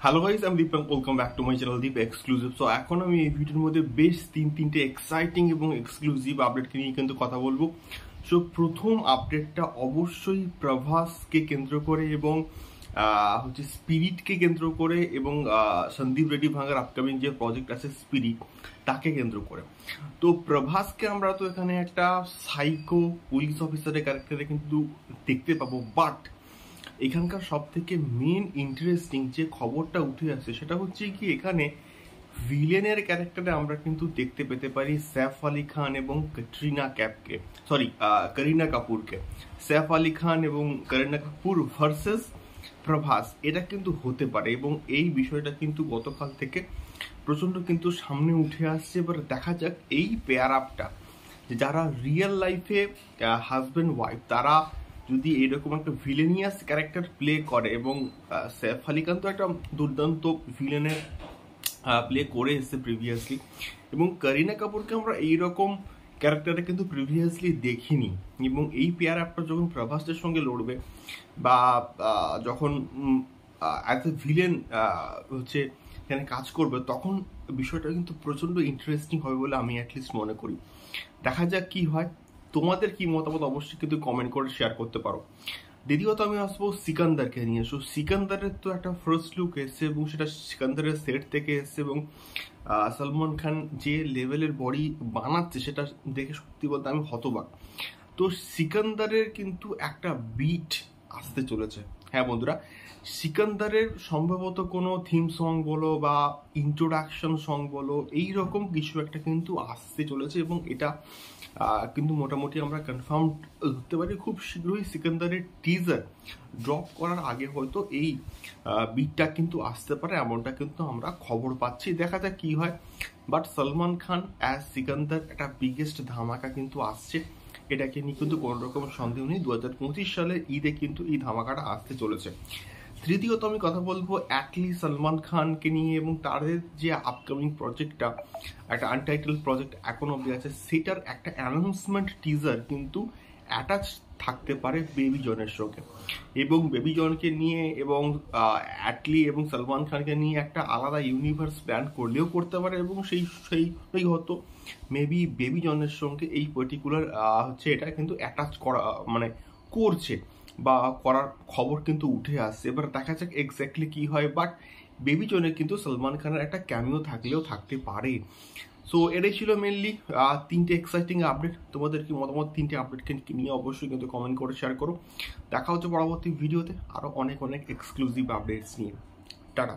Hello guys, আমি Deep. Welcome back to my channel Deep exclusive. So এখন আমি এই ভিডিওর মধ্যে বেশ তিনটে এক্সাইটিং এবং এক্সক্লুসিভ আপডেটকে নিয়ে কিন্তু কথা বলবো। সো প্রথম আপডেটটা অবশ্যই প্রভাসকে কেন্দ্র করে এবং হচ্ছে স্পিরিটকে কেন্দ্র করে এবং সন্দীপ রেড্ডি ভাঙার আপকামিং যে প্রজেক্ট আছে স্পিরিট, তাকে কেন্দ্র করে। তো প্রভাসকে আমরা তো এখানে একটা সাইকো পুলিশ অফিসারের ক্যারেক্টারে কিন্তু দেখতে পাবো, বাট এখানকার সব থেকে মেন ইন্টারেস্টিং যে খবরটা উঠে আসে সেটা হচ্ছে কি, এখানে ভিলেনের ক্যারেক্টারে আমরা কিন্তু দেখতে পেতে পারি সैफ আলী খান এবং করিনা কাপুরকে। সैफ আলী খান এবং করিনা কাপুর ভার্সেস প্রভাস, এটা কিন্তু হতে পারে এবং এই বিষয়টা কিন্তু গতকাল থেকে প্রচন্ড কিন্তু সামনে উঠে আসছে। এবার দেখা যাক এই পেয়ার আপটা, যারা রিয়েল লাইফে হাজব্যান্ড ওয়াইফ, তারা যদি এরকম একটা ভিলেনিয়াস ক্যারেক্টার প্লে করে, এবং সैफ আলী খান তো একটা দুর্দান্ত ভিলেনের প্লে করে এসেছে প্রিভিয়াসলি, এবং করিনা কাপুরকে আমরা এইরকম ক্যারেক্টারে কিন্তু প্রিভিয়াসলি দেখিনি। এবং এই পেয়ার আপটা যখন প্রভাসের সঙ্গে লড়বে বা যখন অ্যাজ এ ভিলেন হচ্ছে এখানে কাজ করবে, তখন বিষয়টা কিন্তু প্রচন্ড ইন্টারেস্টিং হবে বলে আমি অ্যাটলিস্ট মনে করি। দেখা যাক কি হয়। তোমাদের কি মতামত অবশ্যই কিন্তু কমেন্ট করে শেয়ার করতে পারো। দ্বিতীয়ত আমি আসবো সিকান্দারকে নিয়ে। সো সিকান্দারের তো একটা ফার্স্ট লুক এসছে এবং সেটা সিকান্দারের সেট থেকে এসছে, এবং সলমান খান যে লেভেলের বডি বানাচ্ছে সেটা দেখে সত্যি বলতে আমি হতবাক। তো সিকান্দারের কিন্তু একটা বিট আসতে চলেছে। হ্যাঁ বন্ধুরা, সিকান্দারের সম্ভবত কোনো থিম সং বলো বা ইন্ট্রোডাকশন সং বলো, এইরকম কিছু একটা কিন্তু আসতে চলেছে, এবং এটা কিন্তু মোটামুটি আমরা কনফার্ম ধরতে পারি খুব শীঘ্রই সিকান্দারের টিজার ড্রপ করার আগে হয়তো এই বিটটা কিন্তু আসতে পারে, এমনটা কিন্তু আমরা খবর পাচ্ছি। দেখা যাক কি হয়। বাট সলমান খান অ্যাজ সিকান্দার একটা বিগেস্ট ধামাকা কিন্তু আসছে, এটাকে নিয়ে কিন্তু কোনো রকম সন্দেহ নেই। 2025 সালের ঈদে কিন্তু এই ধামাকাটা আসতে চলেছে। তৃতীয়ত আমি কথা বলবো অ্যাটলি সলমান খানকে নিয়ে, এবং তাদের যে আপকামিং প্রজেক্টটা, একটা আনটাইটেল প্রজেক্ট এখন অব্দি আছে, সেটার একটা অ্যানাউন্সমেন্ট টিজার কিন্তু অ্যাটাচ থাকতে পারে বেবি জনের সঙ্গে। এবং বেবি জনকে নিয়ে এবং অ্যাটলি এবং সলমান খানকে নিয়ে একটা আলাদা ইউনিভার্স প্ল্যান করলেও করতে পারে, এবং সেই হয়তো মেবি বেবি জনের সঙ্গে এই পার্টিকুলার হচ্ছে এটা কিন্তু অ্যাটাচ করা মানে করছে বা করার খবর কিন্তু উঠে আসছে। এবার দেখা যাক এক্স্যাক্টলি কি হয়। বাট বেবি জনে কিন্তু সলমান খানের একটা ক্যামিও থাকলেও থাকতে পারে। সো এটাই ছিল মেনলি তিনটে এক্সাইটিং আপডেট। তোমাদের কি মতামত তিনটে আপডেটকে নিয়ে অবশ্যই কিন্তু কমেন্ট করে শেয়ার করো। দেখা হচ্ছে পরবর্তী ভিডিওতে আরো অনেক এক্সক্লুসিভ আপডেটস নিয়ে। টাটা।